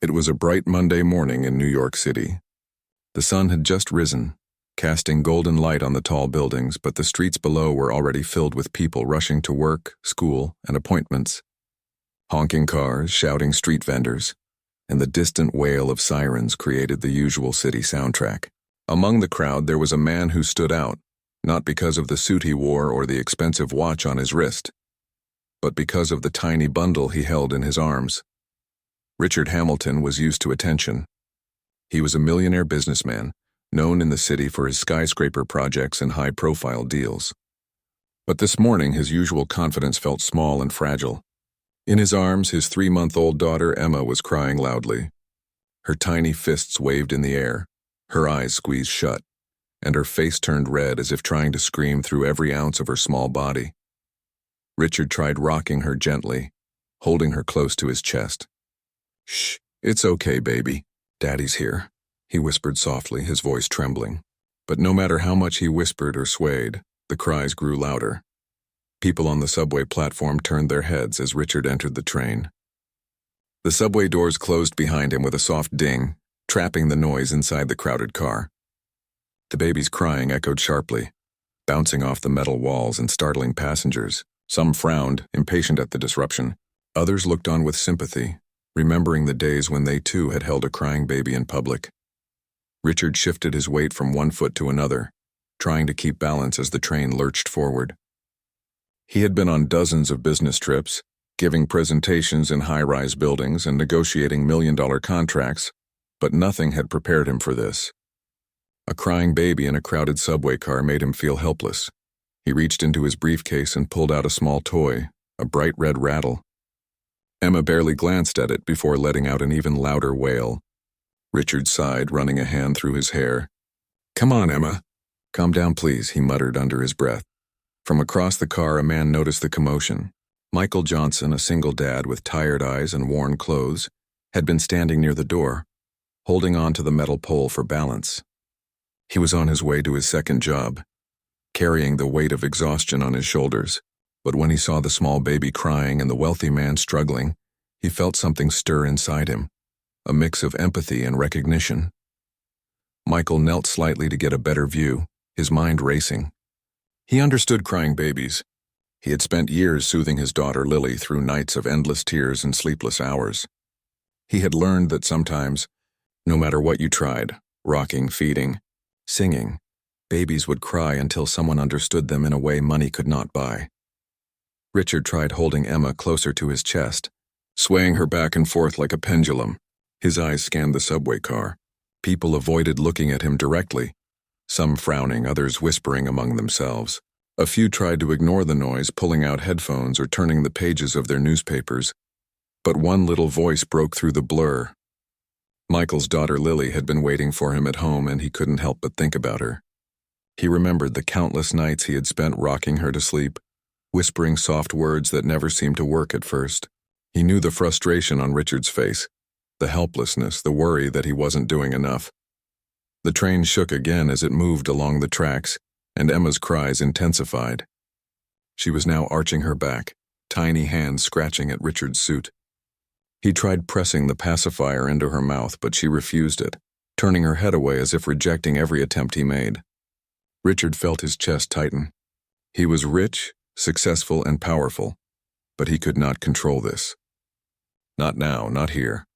It was a bright Monday morning in New York City. The sun had just risen, casting golden light on the tall buildings, but the streets below were already filled with people rushing to work, school, and appointments. Honking cars, shouting street vendors, and the distant wail of sirens created the usual city soundtrack. Among the crowd there was a man who stood out, not because of the suit he wore or the expensive watch on his wrist, but because of the tiny bundle he held in his arms. Richard Hamilton was used to attention. He was a millionaire businessman, known in the city for his skyscraper projects and high-profile deals. But this morning his usual confidence felt small and fragile. In his arms, his 3-month-old daughter Emma was crying loudly. Her tiny fists waved in the air, her eyes squeezed shut, and her face turned red as if trying to scream through every ounce of her small body. Richard tried rocking her gently, holding her close to his chest. "Shh, it's okay, baby. Daddy's here," he whispered softly, his voice trembling. But no matter how much he whispered or swayed, the cries grew louder. People on the subway platform turned their heads as Richard entered the train. The subway doors closed behind him with a soft ding, trapping the noise inside the crowded car. The baby's crying echoed sharply, bouncing off the metal walls and startling passengers. Some frowned, impatient at the disruption. Others looked on with sympathy, remembering the days when they too had held a crying baby in public. Richard shifted his weight from one foot to another, trying to keep balance as the train lurched forward. He had been on dozens of business trips, giving presentations in high-rise buildings and negotiating million-dollar contracts, but nothing had prepared him for this. A crying baby in a crowded subway car made him feel helpless. He reached into his briefcase and pulled out a small toy, a bright red rattle. Emma barely glanced at it before letting out an even louder wail. Richard sighed, running a hand through his hair. "Come on, Emma." "Calm down, please," he muttered under his breath. From across the car, a man noticed the commotion. Michael Johnson, a single dad with tired eyes and worn clothes, had been standing near the door, holding on to the metal pole for balance. He was on his way to his second job, carrying the weight of exhaustion on his shoulders. But when he saw the small baby crying and the wealthy man struggling, he felt something stir inside him, a mix of empathy and recognition. Michael knelt slightly to get a better view, his mind racing. He understood crying babies. He had spent years soothing his daughter Lily through nights of endless tears and sleepless hours. He had learned that sometimes, no matter what you tried, rocking, feeding, singing, babies would cry until someone understood them in a way money could not buy. Richard tried holding Emma closer to his chest, swaying her back and forth like a pendulum. His eyes scanned the subway car. People avoided looking at him directly, some frowning, others whispering among themselves. A few tried to ignore the noise, pulling out headphones or turning the pages of their newspapers. But one little voice broke through the blur. Michael's daughter Lily had been waiting for him at home, and he couldn't help but think about her. He remembered the countless nights he had spent rocking her to sleep, whispering soft words that never seemed to work at first. He knew the frustration on Richard's face, the helplessness, the worry that he wasn't doing enough. The train shook again as it moved along the tracks, and Emma's cries intensified. She was now arching her back, tiny hands scratching at Richard's suit. He tried pressing the pacifier into her mouth, but she refused it, turning her head away as if rejecting every attempt he made. Richard felt his chest tighten. He was rich, successful, and powerful, but he could not control this. Not now, not here.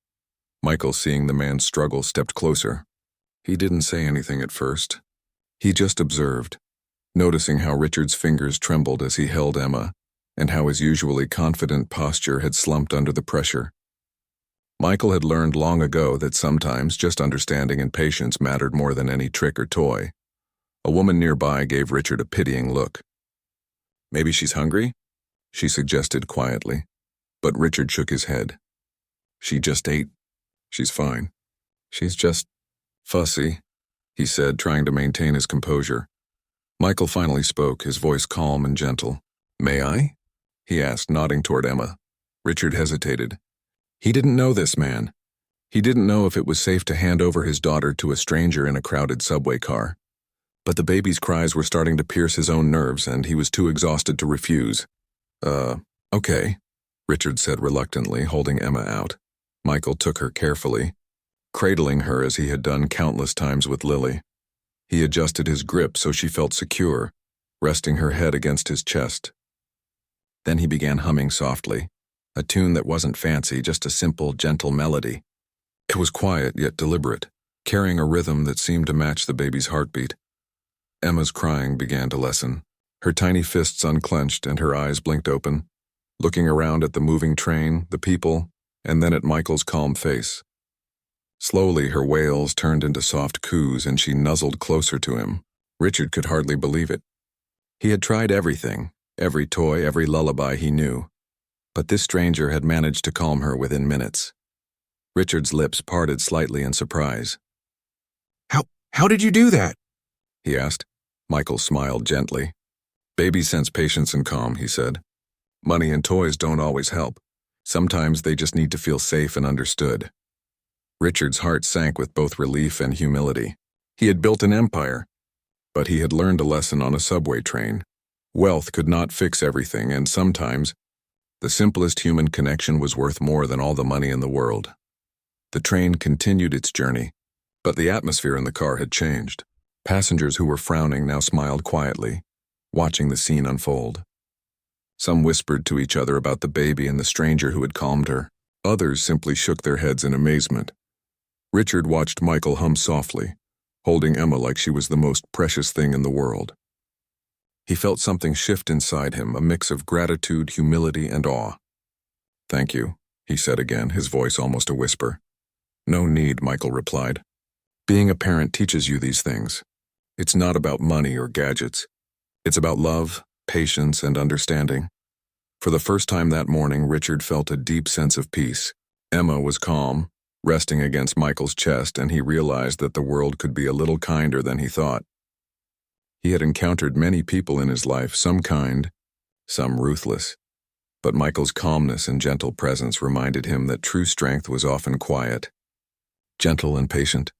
Michael, seeing the man struggle, stepped closer. He didn't say anything at first. He just observed, noticing how Richard's fingers trembled as he held Emma, and how his usually confident posture had slumped under the pressure. Michael had learned long ago that sometimes just understanding and patience mattered more than any trick or toy. A woman nearby gave Richard a pitying look. "Maybe she's hungry?" she suggested quietly, but Richard shook his head. "She just ate. She's fine. She's just fussy," he said, trying to maintain his composure. Michael finally spoke, his voice calm and gentle. "May I?" he asked, nodding toward Emma. Richard hesitated. He didn't know this man. He didn't know if it was safe to hand over his daughter to a stranger in a crowded subway car. But the baby's cries were starting to pierce his own nerves, and he was too exhausted to refuse. Okay," Richard said reluctantly, holding Emma out. Michael took her carefully, cradling her as he had done countless times with Lily. He adjusted his grip so she felt secure, resting her head against his chest. Then he began humming softly, a tune that wasn't fancy, just a simple, gentle melody. It was quiet yet deliberate, carrying a rhythm that seemed to match the baby's heartbeat. Emma's crying began to lessen. Her tiny fists unclenched and her eyes blinked open, looking around at the moving train, the people, and then at Michael's calm face. Slowly, her wails turned into soft coos and she nuzzled closer to him. Richard could hardly believe it. He had tried everything, every toy, every lullaby he knew, but this stranger had managed to calm her within minutes. Richard's lips parted slightly in surprise. How did you do that? He asked. Michael smiled gently. Babies sense patience and calm, he said. Money and toys don't always help. Sometimes they just need to feel safe and understood. Richard's heart sank with both relief and humility. He had built an empire, but he had learned a lesson on a subway train. Wealth could not fix everything, and sometimes the simplest human connection was worth more than all the money in the world. The train continued its journey, but the atmosphere in the car had changed. Passengers who were frowning now smiled quietly, watching the scene unfold. Some whispered to each other about the baby and the stranger who had calmed her. Others simply shook their heads in amazement. Richard watched Michael hum softly, holding Emma like she was the most precious thing in the world. He felt something shift inside him, a mix of gratitude, humility, and awe. "Thank you," he said again, his voice almost a whisper. "No need," Michael replied. "Being a parent teaches you these things. It's not about money or gadgets. It's about love, patience, and understanding." For the first time that morning, Richard felt a deep sense of peace. Emma was calm, resting against Michael's chest, and he realized that the world could be a little kinder than he thought. He had encountered many people in his life, some kind, some ruthless. But Michael's calmness and gentle presence reminded him that true strength was often quiet. Gentle and patient,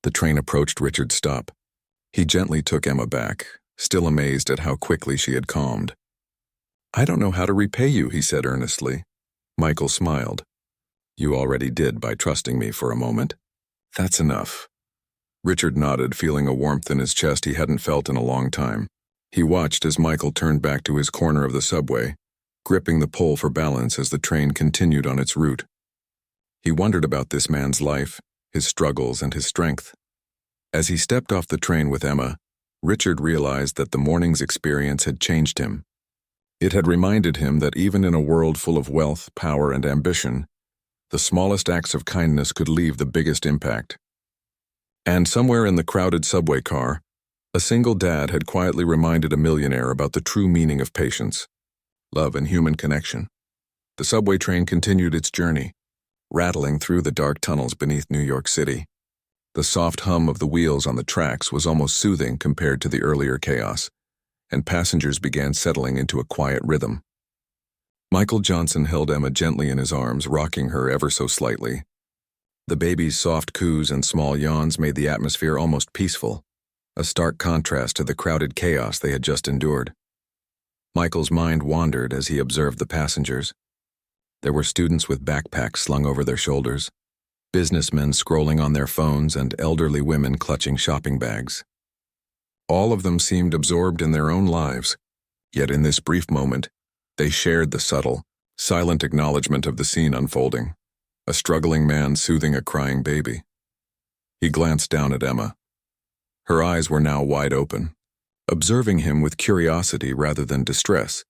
the train approached Richard's stop. He gently took Emma back, still amazed at how quickly she had calmed. "I don't know how to repay you," he said earnestly. Michael smiled. "You already did by trusting me for a moment. That's enough." Richard nodded, feeling a warmth in his chest he hadn't felt in a long time. He watched as Michael turned back to his corner of the subway, gripping the pole for balance as the train continued on its route. He wondered about this man's life, his struggles, and his strength. As he stepped off the train with Emma, Richard realized that the morning's experience had changed him. It had reminded him that even in a world full of wealth, power, and ambition, the smallest acts of kindness could leave the biggest impact. And somewhere in the crowded subway car, a single dad had quietly reminded a millionaire about the true meaning of patience, love, and human connection. The subway train continued its journey, rattling through the dark tunnels beneath New York City. The soft hum of the wheels on the tracks was almost soothing compared to the earlier chaos, and passengers began settling into a quiet rhythm. Michael Johnson held Emma gently in his arms, rocking her ever so slightly. The baby's soft coos and small yawns made the atmosphere almost peaceful, a stark contrast to the crowded chaos they had just endured. Michael's mind wandered as he observed the passengers. There were students with backpacks slung over their shoulders, businessmen scrolling on their phones, and elderly women clutching shopping bags. All of them seemed absorbed in their own lives, yet in this brief moment, they shared the subtle, silent acknowledgement of the scene unfolding, a struggling man soothing a crying baby. He glanced down at Emma. Her eyes were now wide open, observing him with curiosity rather than distress.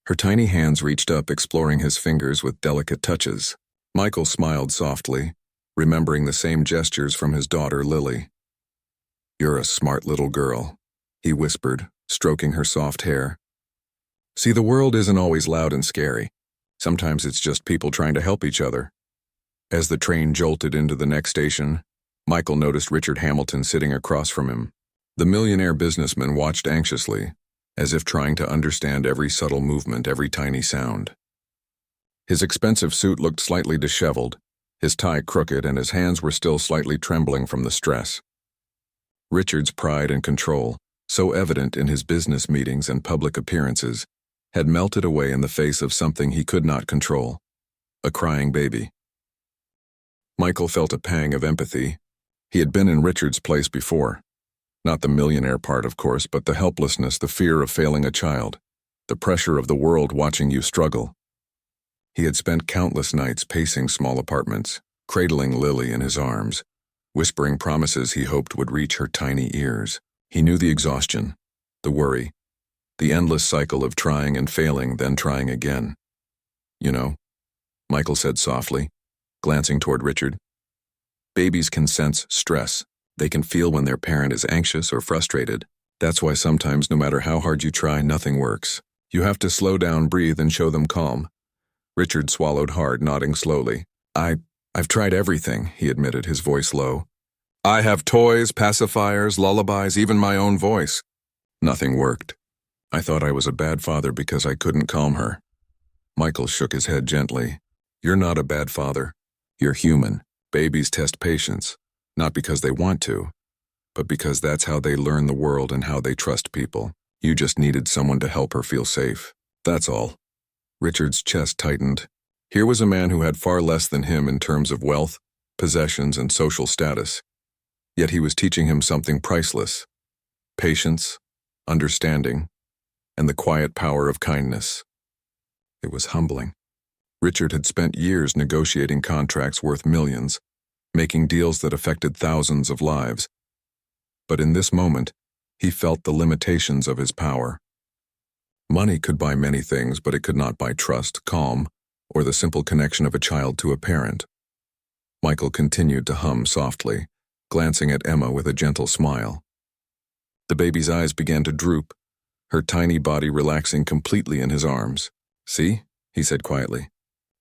Her tiny hands reached up, exploring his fingers with delicate touches. Michael smiled softly, remembering the same gestures from his daughter Lily. "You're a smart little girl," he whispered, stroking her soft hair. "See, the world isn't always loud and scary. Sometimes it's just people trying to help each other." As the train jolted into the next station, Michael noticed Richard Hamilton sitting across from him. The millionaire businessman watched anxiously, as if trying to understand every subtle movement, every tiny sound. His expensive suit looked slightly disheveled, his tie crooked, and his hands were still slightly trembling from the stress. Richard's pride and control, so evident in his business meetings and public appearances, had melted away in the face of something he could not control: a crying baby. Michael felt a pang of empathy. He had been in Richard's place before. Not the millionaire part, of course, but the helplessness, the fear of failing a child, the pressure of the world watching you struggle. He had spent countless nights pacing small apartments, cradling Lily in his arms, whispering promises he hoped would reach her tiny ears. He knew the exhaustion, the worry, the endless cycle of trying and failing, then trying again. You know, Michael said softly, glancing toward Richard. Babies can sense stress. They can feel when their parent is anxious or frustrated. That's why sometimes, no matter how hard you try, nothing works. You have to slow down, breathe, and show them calm. Richard swallowed hard, nodding slowly. I've tried everything, he admitted, his voice low. I have toys, pacifiers, lullabies, even my own voice. Nothing worked. I thought I was a bad father because I couldn't calm her. Michael shook his head gently. You're not a bad father. You're human. Babies test patience, not because they want to, but because that's how they learn the world and how they trust people. You just needed someone to help her feel safe. That's all. Richard's chest tightened. Here was a man who had far less than him in terms of wealth, possessions, and social status. Yet he was teaching him something priceless: patience, understanding, and the quiet power of kindness. It was humbling. Richard had spent years negotiating contracts worth millions, making deals that affected thousands of lives. But in this moment, he felt the limitations of his power. Money could buy many things, but it could not buy trust, calm, or the simple connection of a child to a parent. Michael continued to hum softly, glancing at Emma with a gentle smile. The baby's eyes began to droop, her tiny body relaxing completely in his arms. See, he said quietly.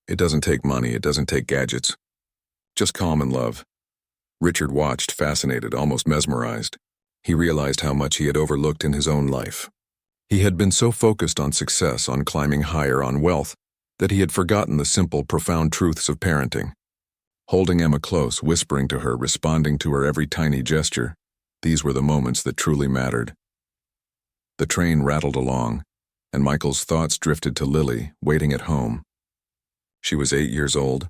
It doesn't take money, it doesn't take gadgets. Just calm and love. Richard watched, fascinated, almost mesmerized. He realized how much he had overlooked in his own life. He had been so focused on success, on climbing higher, on wealth, that he had forgotten the simple, profound truths of parenting. Holding Emma close, whispering to her, responding to her every tiny gesture, these were the moments that truly mattered. The train rattled along, and Michael's thoughts drifted to Lily, waiting at home. She was 8 years old,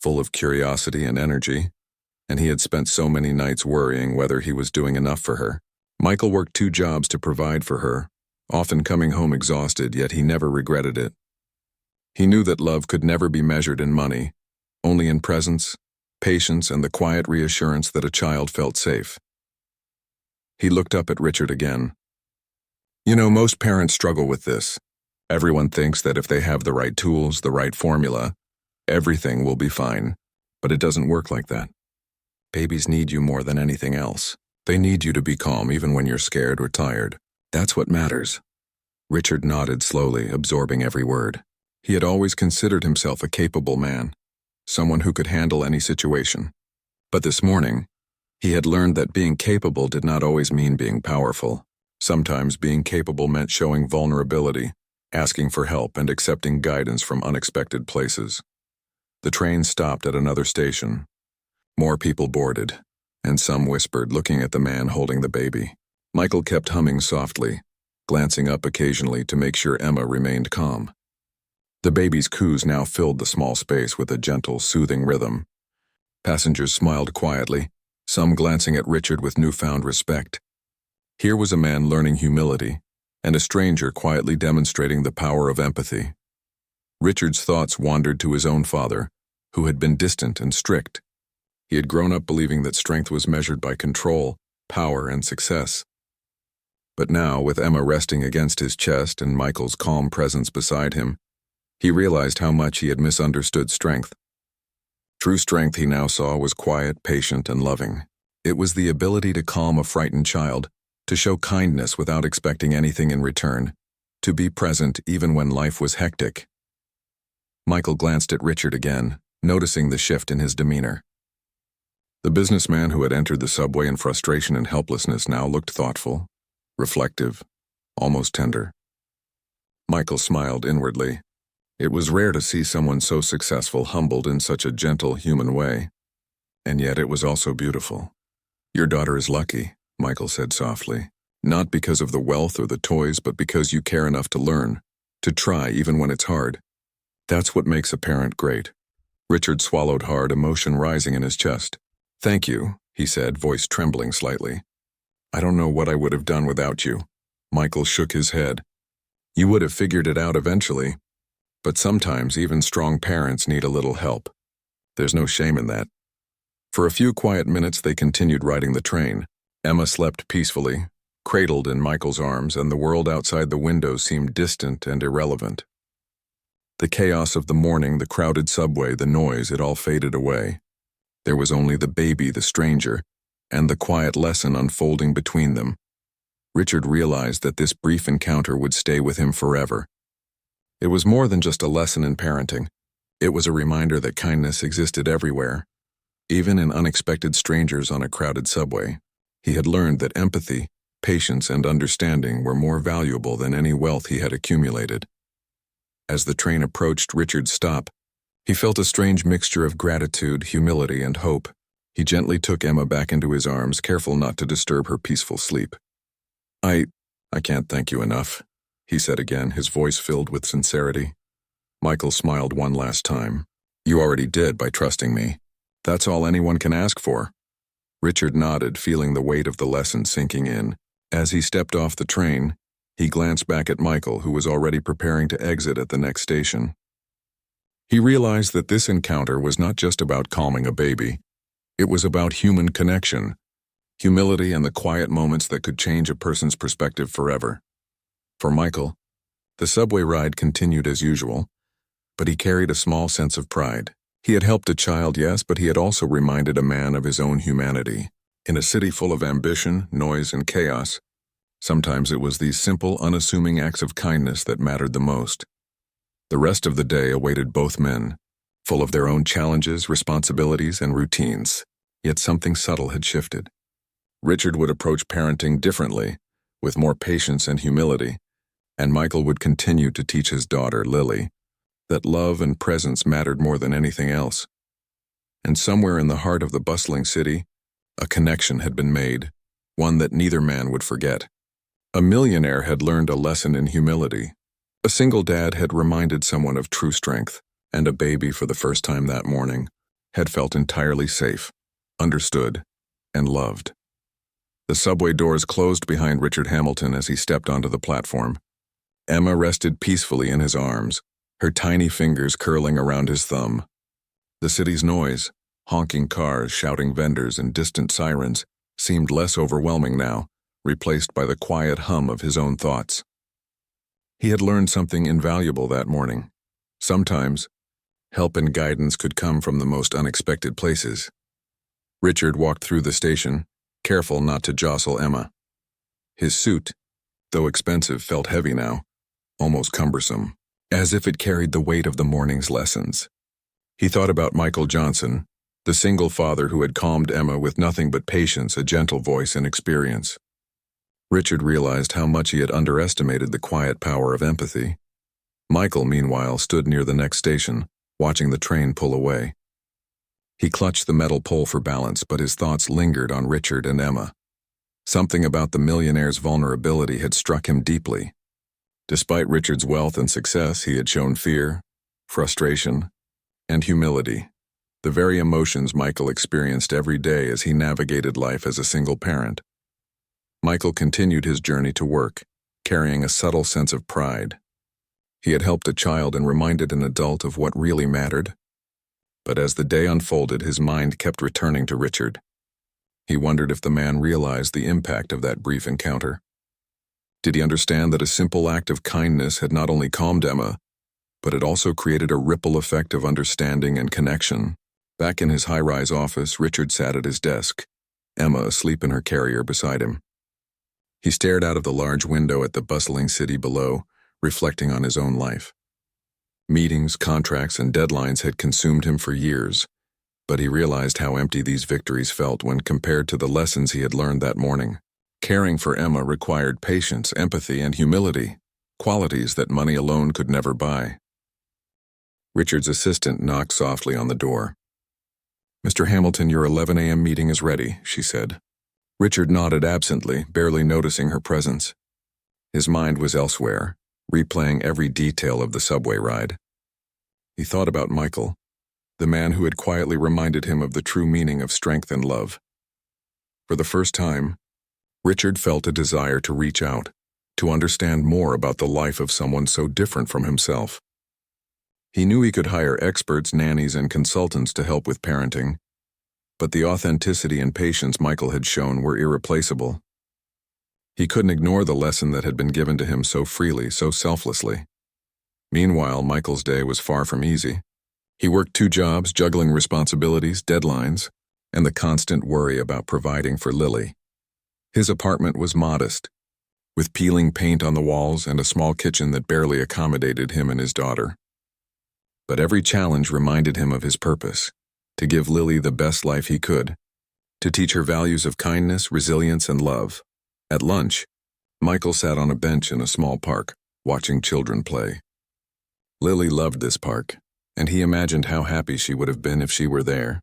full of curiosity and energy, and he had spent so many nights worrying whether he was doing enough for her. Michael worked 2 jobs to provide for her, often coming home exhausted, yet he never regretted it. He knew that love could never be measured in money, only in presence, patience, and the quiet reassurance that a child felt safe. He looked up at Richard again. You know, most parents struggle with this. Everyone thinks that if they have the right tools, the right formula, everything will be fine. But it doesn't work like that. Babies need you more than anything else. They need you to be calm even when you're scared or tired. That's what matters. Richard nodded slowly, absorbing every word. He had always considered himself a capable man, someone who could handle any situation. But this morning, he had learned that being capable did not always mean being powerful. Sometimes being capable meant showing vulnerability, asking for help, and accepting guidance from unexpected places. The train stopped at another station. More people boarded, and some whispered, looking at the man holding the baby. Michael kept humming softly, glancing up occasionally to make sure Emma remained calm. The baby's coos now filled the small space with a gentle, soothing rhythm. Passengers smiled quietly, some glancing at Richard with newfound respect. Here was a man learning humility, and a stranger quietly demonstrating the power of empathy. Richard's thoughts wandered to his own father, who had been distant and strict. He had grown up believing that strength was measured by control, power, and success. But now, with Emma resting against his chest and Michael's calm presence beside him, he realized how much he had misunderstood strength. True strength, he now saw, was quiet, patient, and loving. It was the ability to calm a frightened child, to show kindness without expecting anything in return, to be present even when life was hectic. Michael glanced at Richard again, noticing the shift in his demeanor. The businessman who had entered the subway in frustration and helplessness now looked thoughtful, reflective, almost tender. Michael smiled inwardly. It was rare to see someone so successful humbled in such a gentle, human way. And yet it was also beautiful. Your daughter is lucky, Michael said softly. Not because of the wealth or the toys, but because you care enough to learn, to try even when it's hard. That's what makes a parent great. Richard swallowed hard, emotion rising in his chest. "Thank you," he said, voice trembling slightly. "I don't know what I would have done without you." Michael shook his head. "You would have figured it out eventually. But sometimes even strong parents need a little help. There's no shame in that." For a few quiet minutes they continued riding the train. Emma slept peacefully, cradled in Michael's arms, and the world outside the window seemed distant and irrelevant. The chaos of the morning, the crowded subway, the noise, it all faded away. There was only the baby, the stranger, and the quiet lesson unfolding between them. Richard realized that this brief encounter would stay with him forever. It was more than just a lesson in parenting. It was a reminder that kindness existed everywhere, even in unexpected strangers on a crowded subway. He had learned that empathy, patience, and understanding were more valuable than any wealth he had accumulated. As the train approached Richard's stop, he felt a strange mixture of gratitude, humility, and hope. He gently took Emma back into his arms, careful not to disturb her peaceful sleep. I can't thank you enough," he said again, his voice filled with sincerity. Michael smiled one last time. "You already did by trusting me. That's all anyone can ask for." Richard nodded, feeling the weight of the lesson sinking in. As he stepped off the train, he glanced back at Michael, who was already preparing to exit at the next station. He realized that this encounter was not just about calming a baby. It was about human connection, humility, and the quiet moments that could change a person's perspective forever. For Michael, the subway ride continued as usual, but he carried a small sense of pride. He had helped a child, yes, but he had also reminded a man of his own humanity. In a city full of ambition, noise, and chaos, sometimes it was these simple, unassuming acts of kindness that mattered the most. The rest of the day awaited both men, full of their own challenges, responsibilities, and routines. Yet something subtle had shifted. Richard would approach parenting differently, with more patience and humility, and Michael would continue to teach his daughter, Lily, that love and presence mattered more than anything else. And somewhere in the heart of the bustling city, a connection had been made, one that neither man would forget. A millionaire had learned a lesson in humility. A single dad had reminded someone of true strength, and a baby, for the first time that morning, had felt entirely safe, understood, and loved. The subway doors closed behind Richard Hamilton as he stepped onto the platform. Emma rested peacefully in his arms, her tiny fingers curling around his thumb. The city's noise, honking cars, shouting vendors, and distant sirens, seemed less overwhelming now, replaced by the quiet hum of his own thoughts. He had learned something invaluable that morning. Sometimes, help and guidance could come from the most unexpected places. Richard walked through the station, careful not to jostle Emma. His suit, though expensive, felt heavy now, almost cumbersome, as if it carried the weight of the morning's lessons. He thought about Michael Johnson, the single father who had calmed Emma with nothing but patience, a gentle voice, and experience. Richard realized how much he had underestimated the quiet power of empathy. Michael, meanwhile, stood near the next station, watching the train pull away. He clutched the metal pole for balance, but his thoughts lingered on Richard and Emma. Something about the millionaire's vulnerability had struck him deeply. Despite Richard's wealth and success, he had shown fear, frustration, and humility, the very emotions Michael experienced every day as he navigated life as a single parent. Michael continued his journey to work, carrying a subtle sense of pride. He had helped a child and reminded an adult of what really mattered. But as the day unfolded, his mind kept returning to Richard. He wondered if the man realized the impact of that brief encounter. Did he understand that a simple act of kindness had not only calmed Emma, but it also created a ripple effect of understanding and connection? Back in his high-rise office, Richard sat at his desk, Emma asleep in her carrier beside him. He stared out of the large window at the bustling city below, reflecting on his own life. Meetings, contracts, and deadlines had consumed him for years, but he realized how empty these victories felt when compared to the lessons he had learned that morning. Caring for Emma required patience, empathy, and humility, qualities that money alone could never buy. Richard's assistant knocked softly on the door. "Mr. Hamilton, your 11 a.m. meeting is ready," she said. Richard nodded absently, barely noticing her presence. His mind was elsewhere, replaying every detail of the subway ride. He thought about Michael, the man who had quietly reminded him of the true meaning of strength and love. For the first time, Richard felt a desire to reach out, to understand more about the life of someone so different from himself. He knew he could hire experts, nannies, and consultants to help with parenting, but the authenticity and patience Michael had shown were irreplaceable. He couldn't ignore the lesson that had been given to him so freely, so selflessly. Meanwhile, Michael's day was far from easy. He worked 2 jobs, juggling responsibilities, deadlines, and the constant worry about providing for Lily. His apartment was modest, with peeling paint on the walls and a small kitchen that barely accommodated him and his daughter. But every challenge reminded him of his purpose, to give Lily the best life he could, to teach her values of kindness, resilience, and love. At lunch, Michael sat on a bench in a small park, watching children play. Lily loved this park, and he imagined how happy she would have been if she were there.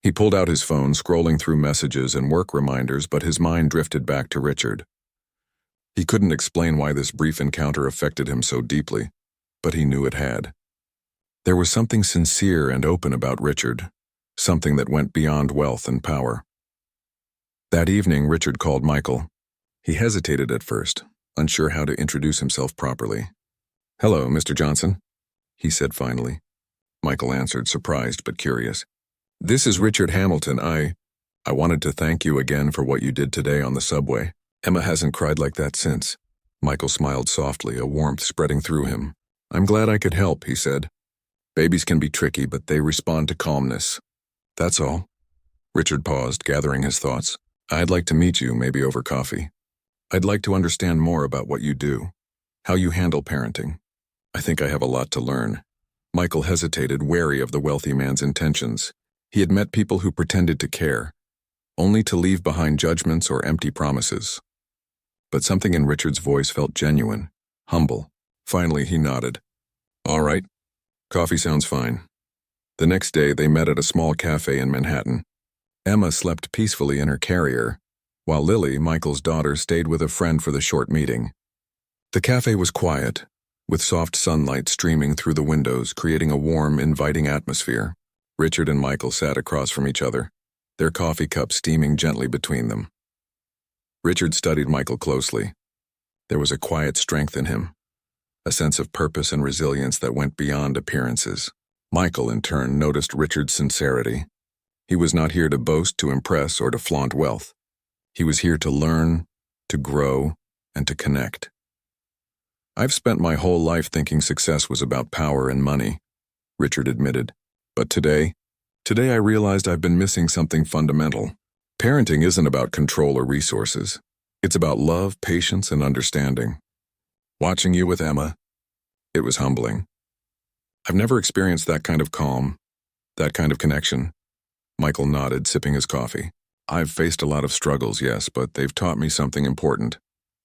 He pulled out his phone, scrolling through messages and work reminders, but his mind drifted back to Richard. He couldn't explain why this brief encounter affected him so deeply, but he knew it had. There was something sincere and open about Richard, something that went beyond wealth and power. That evening, Richard called Michael. He hesitated at first, unsure how to introduce himself properly. "Hello, Mr. Johnson," he said finally. Michael answered, surprised but curious. "This is Richard Hamilton. I wanted to thank you again for what you did today on the subway. Emma hasn't cried like that since." Michael smiled softly, a warmth spreading through him. "I'm glad I could help," he said. "Babies can be tricky, but they respond to calmness. That's all." Richard paused, gathering his thoughts. "I'd like to meet you, maybe over coffee. I'd like to understand more about what you do, how you handle parenting. I think I have a lot to learn." Michael hesitated, wary of the wealthy man's intentions. He had met people who pretended to care, only to leave behind judgments or empty promises. But something in Richard's voice felt genuine, humble. Finally, he nodded. "All right. Coffee sounds fine." The next day, they met at a small cafe in Manhattan. Emma slept peacefully in her carrier, while Lily, Michael's daughter, stayed with a friend for the short meeting. The cafe was quiet, with soft sunlight streaming through the windows, creating a warm, inviting atmosphere. Richard and Michael sat across from each other, their coffee cups steaming gently between them. Richard studied Michael closely. There was a quiet strength in him, a sense of purpose and resilience that went beyond appearances. Michael, in turn, noticed Richard's sincerity. He was not here to boast, to impress, or to flaunt wealth. He was here to learn, to grow, and to connect. "I've spent my whole life thinking success was about power and money," Richard admitted. "But today I realized I've been missing something fundamental. Parenting isn't about control or resources. It's about love, patience, and understanding. Watching you with Emma, it was humbling. I've never experienced that kind of calm, that kind of connection." Michael nodded, sipping his coffee. "I've faced a lot of struggles, yes, but they've taught me something important.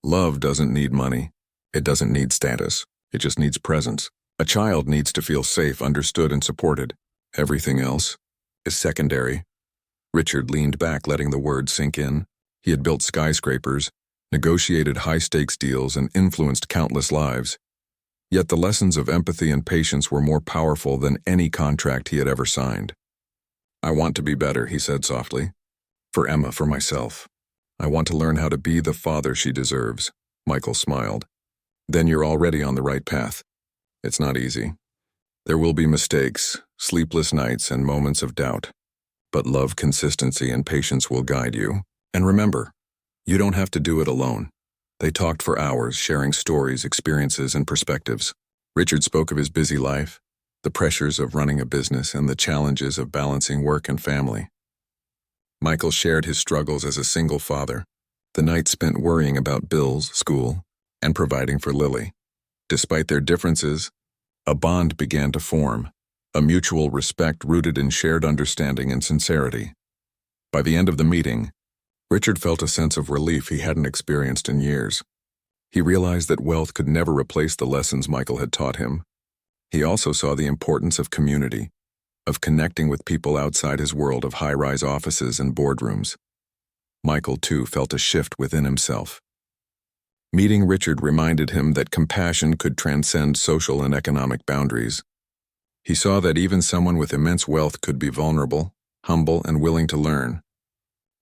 Love doesn't need money. It doesn't need status. It just needs presence. A child needs to feel safe, understood, and supported. Everything else is secondary." Richard leaned back, letting the words sink in. He had built skyscrapers, negotiated high-stakes deals, and influenced countless lives. Yet the lessons of empathy and patience were more powerful than any contract he had ever signed. "I want to be better," he said softly. "For Emma, for myself. I want to learn how to be the father she deserves." Michael smiled. "Then you're already on the right path. It's not easy. There will be mistakes, sleepless nights, and moments of doubt. But love, consistency, and patience will guide you. And remember, you don't have to do it alone." They talked for hours, sharing stories, experiences, and perspectives. Richard spoke of his busy life, the pressures of running a business, and the challenges of balancing work and family. Michael shared his struggles as a single father, the nights spent worrying about bills, school, and providing for Lily. Despite their differences, a bond began to form, a mutual respect rooted in shared understanding and sincerity. By the end of the meeting, Richard felt a sense of relief he hadn't experienced in years. He realized that wealth could never replace the lessons Michael had taught him. He also saw the importance of community, of connecting with people outside his world of high-rise offices and boardrooms. Michael, too, felt a shift within himself. Meeting Richard reminded him that compassion could transcend social and economic boundaries. He saw that even someone with immense wealth could be vulnerable, humble, and willing to learn.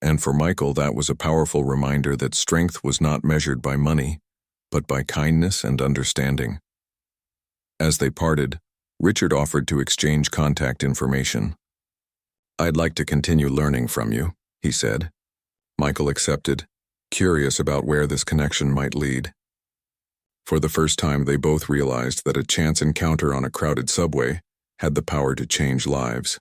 And for Michael, that was a powerful reminder that strength was not measured by money, but by kindness and understanding. As they parted, Richard offered to exchange contact information. "I'd like to continue learning from you," he said. Michael accepted, curious about where this connection might lead. For the first time, they both realized that a chance encounter on a crowded subway had the power to change lives.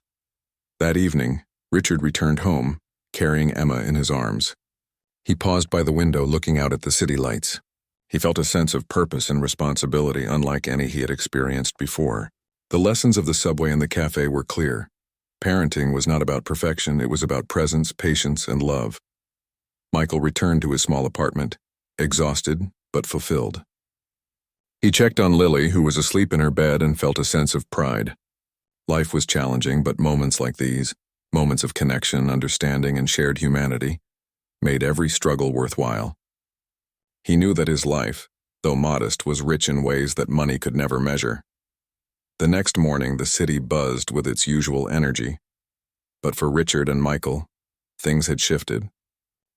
That evening, Richard returned home, carrying Emma in his arms. He paused by the window looking out at the city lights. He felt a sense of purpose and responsibility unlike any he had experienced before. The lessons of the subway and the cafe were clear. Parenting was not about perfection, it was about presence, patience, and love. Michael returned to his small apartment, exhausted but fulfilled. He checked on Lily, who was asleep in her bed, and felt a sense of pride. Life was challenging, but moments like these, moments of connection, understanding, and shared humanity, made every struggle worthwhile. He knew that his life, though modest, was rich in ways that money could never measure. The next morning, the city buzzed with its usual energy. But for Richard and Michael, things had shifted.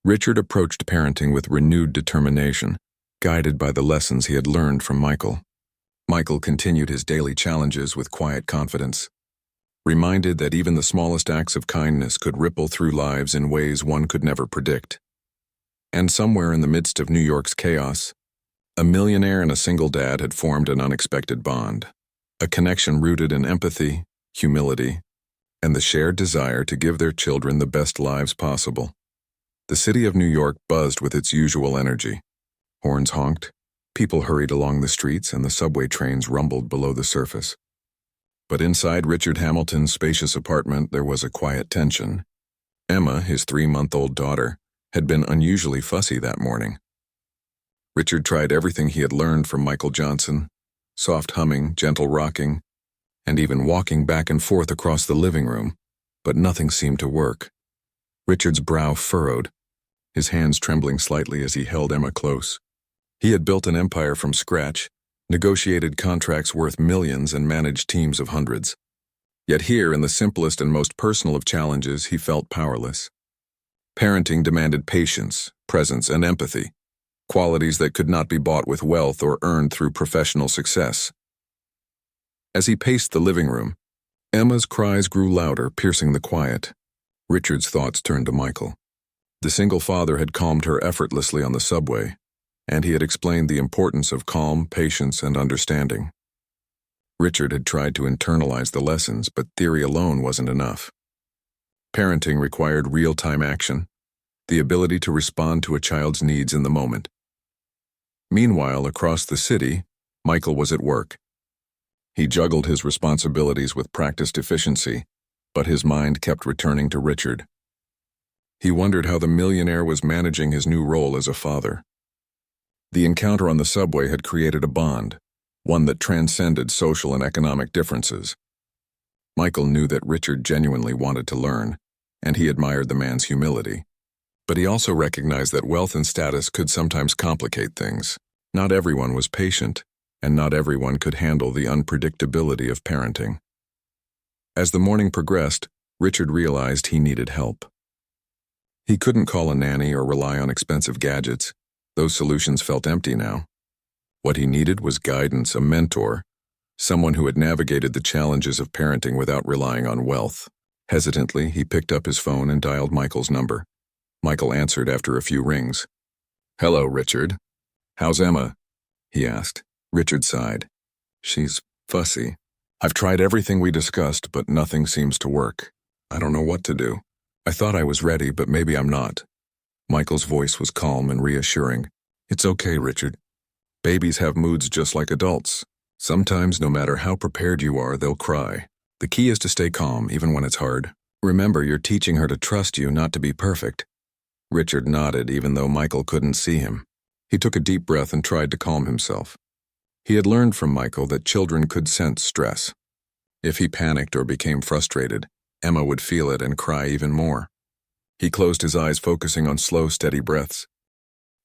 Richard approached parenting with renewed determination, guided by the lessons he had learned from Michael. Michael continued his daily challenges with quiet confidence, reminded that even the smallest acts of kindness could ripple through lives in ways one could never predict. And somewhere in the midst of New York's chaos, a millionaire and a single dad had formed an unexpected bond, a connection rooted in empathy, humility, and the shared desire to give their children the best lives possible. The city of New York buzzed with its usual energy. Horns honked, people hurried along the streets, and the subway trains rumbled below the surface. But inside Richard Hamilton's spacious apartment, there was a quiet tension. Emma, his 3-month-old daughter, had been unusually fussy that morning. Richard tried everything he had learned from Michael Johnson: soft humming, gentle rocking, and even walking back and forth across the living room, but nothing seemed to work. Richard's brow furrowed, his hands trembling slightly as he held Emma close. He had built an empire from scratch, negotiated contracts worth millions, and managed teams of hundreds. Yet here, in the simplest and most personal of challenges, he felt powerless. Parenting demanded patience, presence, and empathy, qualities that could not be bought with wealth or earned through professional success. As he paced the living room, Emma's cries grew louder, piercing the quiet. Richard's thoughts turned to Michael. The single father had calmed her effortlessly on the subway, and he had explained the importance of calm, patience, and understanding. Richard had tried to internalize the lessons, but theory alone wasn't enough. Parenting required real-time action, the ability to respond to a child's needs in the moment. Meanwhile, across the city, Michael was at work. He juggled his responsibilities with practiced efficiency, but his mind kept returning to Richard. He wondered how the millionaire was managing his new role as a father. The encounter on the subway had created a bond, one that transcended social and economic differences. Michael knew that Richard genuinely wanted to learn, and he admired the man's humility. But he also recognized that wealth and status could sometimes complicate things. Not everyone was patient, and not everyone could handle the unpredictability of parenting. As the morning progressed, Richard realized he needed help. He couldn't call a nanny or rely on expensive gadgets. Those solutions felt empty now. What he needed was guidance, a mentor, someone who had navigated the challenges of parenting without relying on wealth. Hesitantly, he picked up his phone and dialed Michael's number. Michael answered after a few rings. "Hello, Richard. How's Emma?" he asked. Richard sighed. "She's fussy. I've tried everything we discussed, but nothing seems to work. I don't know what to do. I thought I was ready, but maybe I'm not." Michael's voice was calm and reassuring. "It's okay, Richard. Babies have moods just like adults. Sometimes, no matter how prepared you are, they'll cry. The key is to stay calm, even when it's hard. Remember, you're teaching her to trust you, not to be perfect." Richard nodded, even though Michael couldn't see him. He took a deep breath and tried to calm himself. He had learned from Michael that children could sense stress. If he panicked or became frustrated, Emma would feel it and cry even more. He closed his eyes, focusing on slow, steady breaths.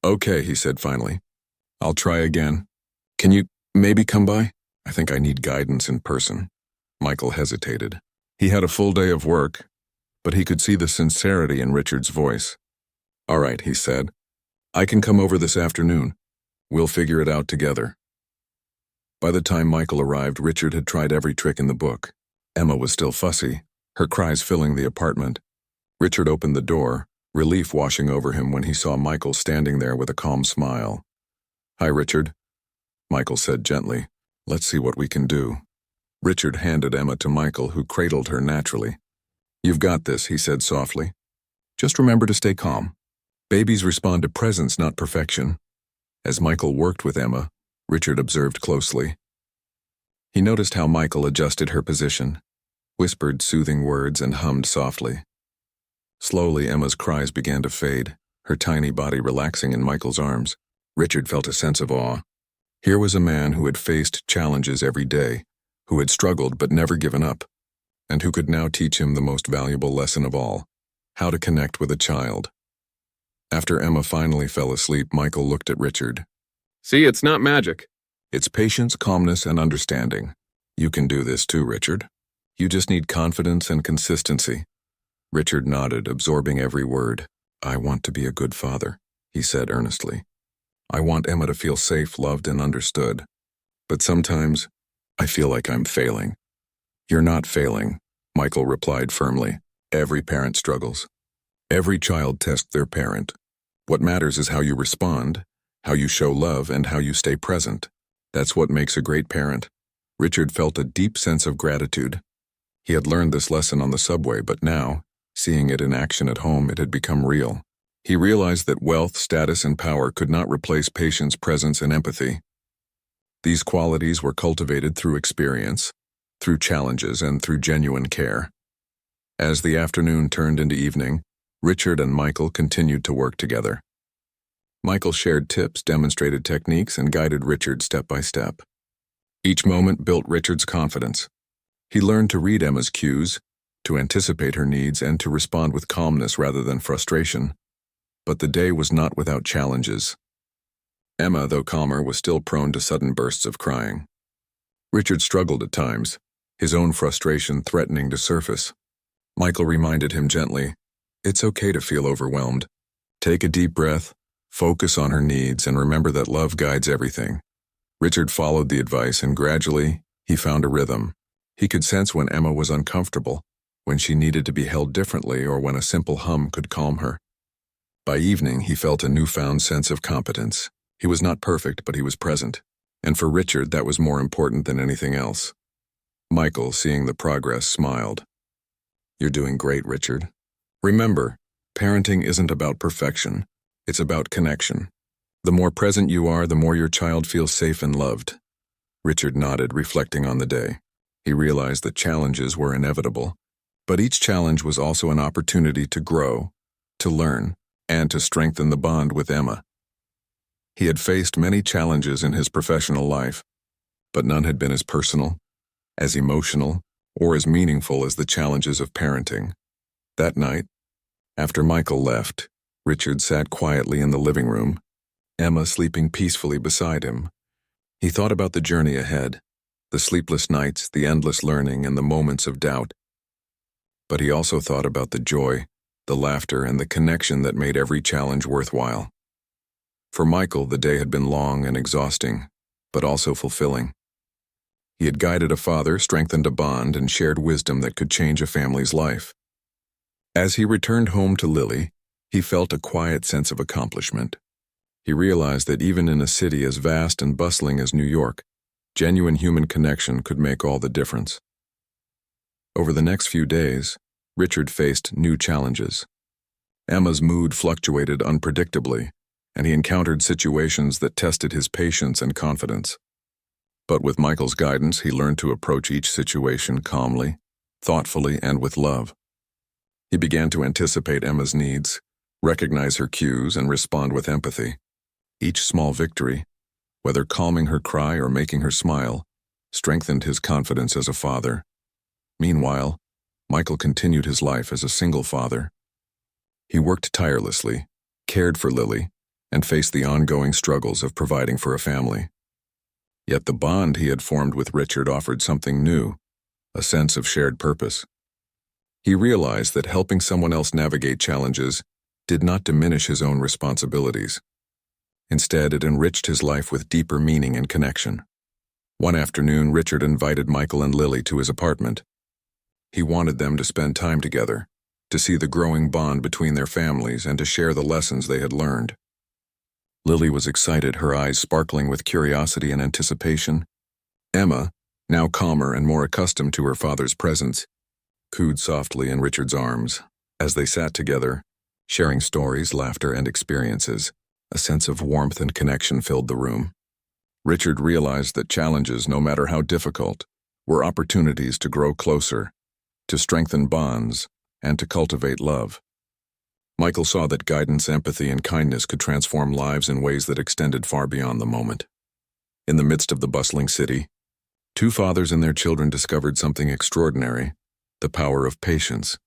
"Okay," he said finally. "I'll try again. Can you maybe come by? I think I need guidance in person." Michael hesitated. He had a full day of work, but he could see the sincerity in Richard's voice. "All right," he said. "I can come over this afternoon. We'll figure it out together." By the time Michael arrived, Richard had tried every trick in the book. Emma was still fussy, her cries filling the apartment. Richard opened the door, relief washing over him when he saw Michael standing there with a calm smile. "Hi, Richard," Michael said gently. "Let's see what we can do." Richard handed Emma to Michael, who cradled her naturally. "You've got this," he said softly. "Just remember to stay calm. Babies respond to presence, not perfection." As Michael worked with Emma, Richard observed closely. He noticed how Michael adjusted her position, whispered soothing words, and hummed softly. Slowly, Emma's cries began to fade, her tiny body relaxing in Michael's arms. Richard felt a sense of awe. Here was a man who had faced challenges every day, who had struggled but never given up, and who could now teach him the most valuable lesson of all: how to connect with a child. After Emma finally fell asleep, Michael looked at Richard. "See, it's not magic. It's patience, calmness, and understanding. You can do this too, Richard. You just need confidence and consistency." Richard nodded, absorbing every word. "I want to be a good father," he said earnestly. "I want Emma to feel safe, loved, and understood. But sometimes, I feel like I'm failing." "You're not failing," Michael replied firmly. "Every parent struggles. Every child tests their parent. What matters is how you respond, how you show love, and how you stay present. That's what makes a great parent." Richard felt a deep sense of gratitude. He had learned this lesson on the subway, but now, seeing it in action at home, it had become real. He realized that wealth, status, and power could not replace patience, presence, and empathy. These qualities were cultivated through experience, through challenges, and through genuine care. As the afternoon turned into evening, Richard and Michael continued to work together. Michael shared tips, demonstrated techniques, and guided Richard step by step. Each moment built Richard's confidence. He learned to read Emma's cues, to anticipate her needs, and to respond with calmness rather than frustration. But the day was not without challenges. Emma, though calmer, was still prone to sudden bursts of crying. Richard struggled at times, his own frustration threatening to surface. Michael reminded him gently, "It's okay to feel overwhelmed. Take a deep breath, focus on her needs, and remember that love guides everything." Richard followed the advice, and gradually, he found a rhythm. He could sense when Emma was uncomfortable, when she needed to be held differently, or when a simple hum could calm her. By evening, he felt a newfound sense of competence. He was not perfect, but he was present. And for Richard, that was more important than anything else. Michael, seeing the progress, smiled. "You're doing great, Richard. Remember, parenting isn't about perfection. It's about connection. The more present you are, the more your child feels safe and loved." Richard nodded, reflecting on the day. He realized that challenges were inevitable, but each challenge was also an opportunity to grow, to learn, and to strengthen the bond with Emma. He had faced many challenges in his professional life, but none had been as personal, as emotional, or as meaningful as the challenges of parenting. That night, after Michael left, Richard sat quietly in the living room, Emma sleeping peacefully beside him. He thought about the journey ahead, the sleepless nights, the endless learning, and the moments of doubt. But he also thought about the joy, the laughter, and the connection that made every challenge worthwhile. For Michael, the day had been long and exhausting, but also fulfilling. He had guided a father, strengthened a bond, and shared wisdom that could change a family's life. As he returned home to Lily, he felt a quiet sense of accomplishment. He realized that even in a city as vast and bustling as New York, genuine human connection could make all the difference. Over the next few days, Richard faced new challenges. Emma's mood fluctuated unpredictably, and he encountered situations that tested his patience and confidence. But with Michael's guidance, he learned to approach each situation calmly, thoughtfully, and with love. He began to anticipate Emma's needs, recognize her cues, and respond with empathy. Each small victory, whether calming her cry or making her smile, strengthened his confidence as a father. Meanwhile, Michael continued his life as a single father. He worked tirelessly, cared for Lily, and faced the ongoing struggles of providing for a family. Yet the bond he had formed with Richard offered something new, a sense of shared purpose. He realized that helping someone else navigate challenges did not diminish his own responsibilities. Instead, it enriched his life with deeper meaning and connection. One afternoon, Richard invited Michael and Lily to his apartment. He wanted them to spend time together, to see the growing bond between their families and to share the lessons they had learned. Lily was excited, her eyes sparkling with curiosity and anticipation. Emma, now calmer and more accustomed to her father's presence, cooed softly in Richard's arms. As they sat together, sharing stories, laughter, and experiences, a sense of warmth and connection filled the room. Richard realized that challenges, no matter how difficult, were opportunities to grow closer, to strengthen bonds, and to cultivate love. Michael saw that guidance, empathy, and kindness could transform lives in ways that extended far beyond the moment. In the midst of the bustling city, two fathers and their children discovered something extraordinary: the power of patience,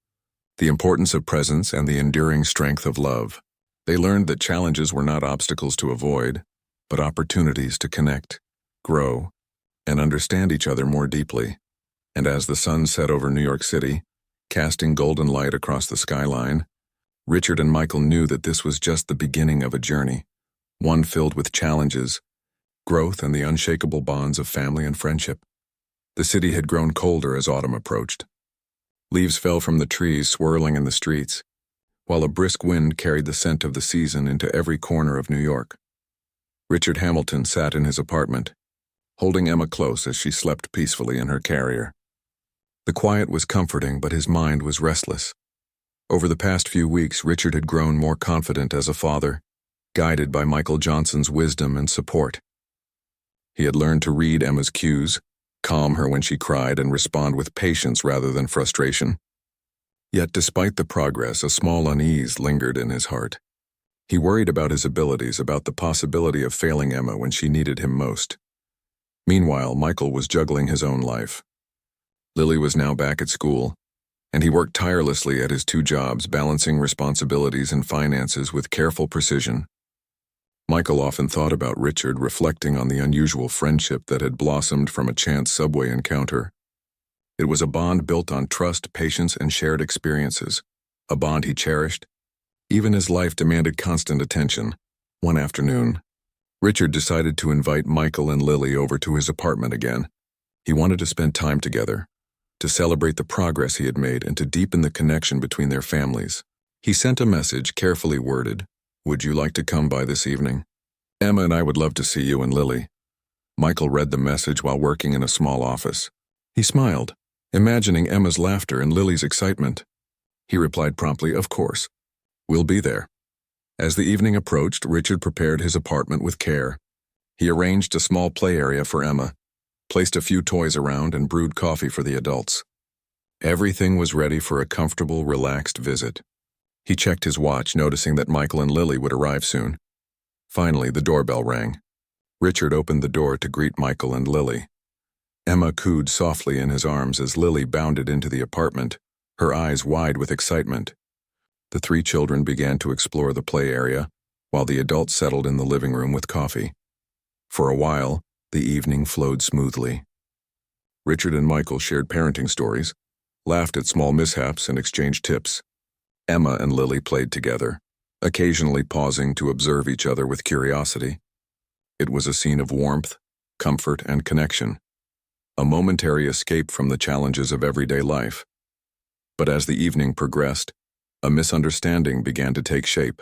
the importance of presence, and the enduring strength of love. They learned that challenges were not obstacles to avoid, but opportunities to connect, grow, and understand each other more deeply. And as the sun set over New York City, casting golden light across the skyline, Richard and Michael knew that this was just the beginning of a journey, one filled with challenges, growth, and the unshakable bonds of family and friendship. The city had grown colder as autumn approached. Leaves fell from the trees, swirling in the streets, while a brisk wind carried the scent of the season into every corner of New York. Richard Hamilton sat in his apartment, holding Emma close as she slept peacefully in her carrier. The quiet was comforting, but his mind was restless. Over the past few weeks, Richard had grown more confident as a father, guided by Michael Johnson's wisdom and support. He had learned to read Emma's cues, calm her when she cried, and respond with patience rather than frustration. Yet despite the progress, a small unease lingered in his heart. He worried about his abilities, about the possibility of failing Emma when she needed him most. Meanwhile, Michael was juggling his own life. Lily was now back at school, and he worked tirelessly at his two jobs, balancing responsibilities and finances with careful precision. Michael often thought about Richard, reflecting on the unusual friendship that had blossomed from a chance subway encounter. It was a bond built on trust, patience, and shared experiences, a bond he cherished, even as life demanded constant attention. One afternoon, Richard decided to invite Michael and Lily over to his apartment again. He wanted to spend time together, to celebrate the progress he had made, and to deepen the connection between their families. He sent a message, carefully worded: "Would you like to come by this evening? Emma and I would love to see you and Lily." Michael read the message while working in a small office. He smiled, imagining Emma's laughter and Lily's excitement. He replied promptly, "Of course. We'll be there." As the evening approached, Richard prepared his apartment with care. He arranged a small play area for Emma, placed a few toys around, and brewed coffee for the adults. Everything was ready for a comfortable, relaxed visit. He checked his watch, noticing that Michael and Lily would arrive soon. Finally, the doorbell rang. Richard opened the door to greet Michael and Lily. Emma cooed softly in his arms as Lily bounded into the apartment, her eyes wide with excitement. The three children began to explore the play area, while the adults settled in the living room with coffee. For a while, the evening flowed smoothly. Richard and Michael shared parenting stories, laughed at small mishaps, and exchanged tips. Emma and Lily played together, occasionally pausing to observe each other with curiosity. It was a scene of warmth, comfort, and connection, a momentary escape from the challenges of everyday life. But as the evening progressed, a misunderstanding began to take shape.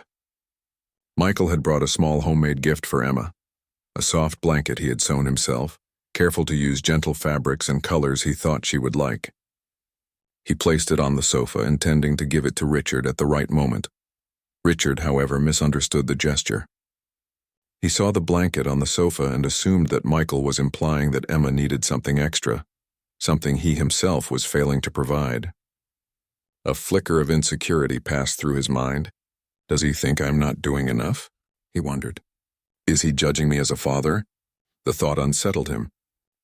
Michael had brought a small homemade gift for Emma, a soft blanket he had sewn himself, careful to use gentle fabrics and colors he thought she would like. He placed it on the sofa, intending to give it to Richard at the right moment. Richard, however, misunderstood the gesture. He saw the blanket on the sofa and assumed that Michael was implying that Emma needed something extra, something he himself was failing to provide. A flicker of insecurity passed through his mind. Does he think I'm not doing enough? He wondered. Is he judging me as a father? The thought unsettled him.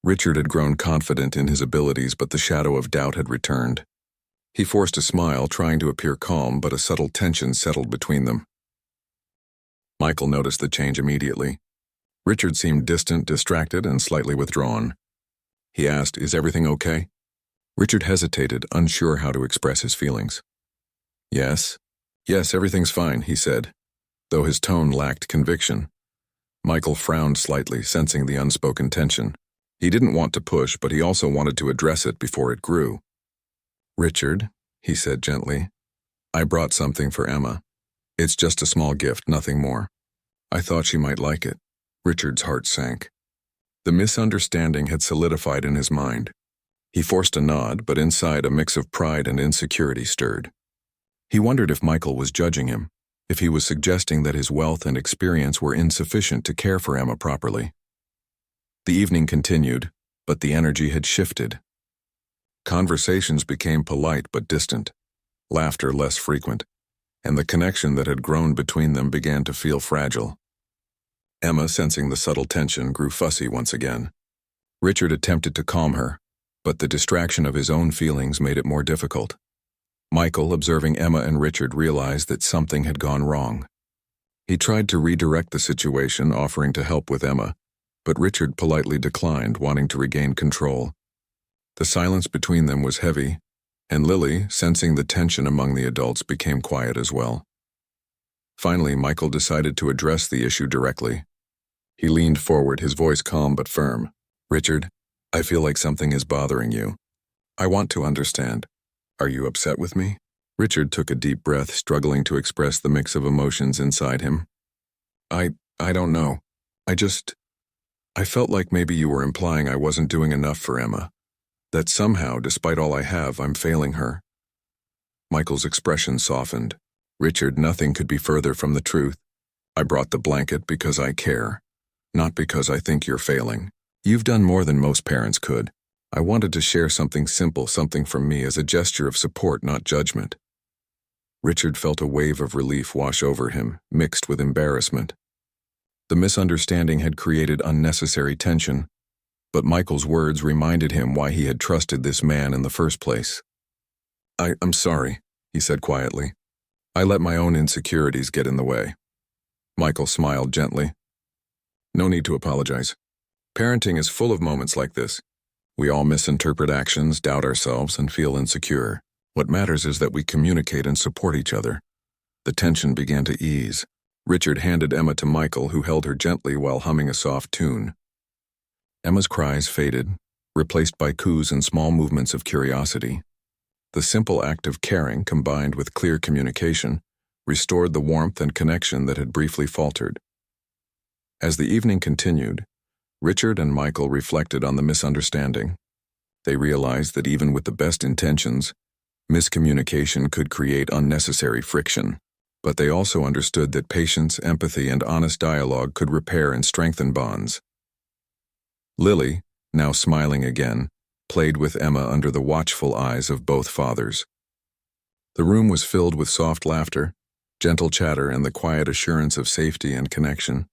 Richard had grown confident in his abilities, but the shadow of doubt had returned. He forced a smile, trying to appear calm, but a subtle tension settled between them. Michael noticed the change immediately. Richard seemed distant, distracted, and slightly withdrawn. He asked, "Is everything okay?" Richard hesitated, unsure how to express his feelings. Yes, everything's fine, he said, though his tone lacked conviction. Michael frowned slightly, sensing the unspoken tension. He didn't want to push, but he also wanted to address it before it grew. Richard, he said gently, I brought something for Emma. It's just a small gift, nothing more. I thought she might like it. Richard's heart sank. The misunderstanding had solidified in his mind. He forced a nod, but inside a mix of pride and insecurity stirred. He wondered if Michael was judging him, if he was suggesting that his wealth and experience were insufficient to care for Emma properly. The evening continued, but the energy had shifted. Conversations became polite but distant, laughter less frequent, and the connection that had grown between them began to feel fragile. Emma, sensing the subtle tension, grew fussy once again. Richard attempted to calm her, but the distraction of his own feelings made it more difficult. Michael, observing Emma and Richard, realized that something had gone wrong. He tried to redirect the situation, offering to help with Emma, but Richard politely declined, wanting to regain control. The silence between them was heavy, and Lily, sensing the tension among the adults, became quiet as well. Finally, Michael decided to address the issue directly. He leaned forward, his voice calm but firm. Richard, I feel like something is bothering you. I want to understand. Are you upset with me? Richard took a deep breath, struggling to express the mix of emotions inside him. I don't know. I felt like maybe you were implying I wasn't doing enough for Emma. That somehow, despite all I have, I'm failing her. Michael's expression softened. Richard, nothing could be further from the truth. I brought the blanket because I care, not because I think you're failing. You've done more than most parents could. I wanted to share something simple, something from me, as a gesture of support, not judgment. Richard felt a wave of relief wash over him, mixed with embarrassment. The misunderstanding had created unnecessary tension, but Michael's words reminded him why he had trusted this man in the first place. I'm sorry, he said quietly. I let my own insecurities get in the way. Michael smiled gently. No need to apologize. Parenting is full of moments like this. We all misinterpret actions, doubt ourselves, and feel insecure. What matters is that we communicate and support each other. The tension began to ease. Richard handed Emma to Michael, who held her gently while humming a soft tune. Emma's cries faded, replaced by coos and small movements of curiosity. The simple act of caring, combined with clear communication, restored the warmth and connection that had briefly faltered. As the evening continued, Richard and Michael reflected on the misunderstanding. They realized that even with the best intentions, miscommunication could create unnecessary friction. But they also understood that patience, empathy, and honest dialogue could repair and strengthen bonds. Lily, now smiling again, played with Emma under the watchful eyes of both fathers. The room was filled with soft laughter, gentle chatter, and the quiet assurance of safety and connection.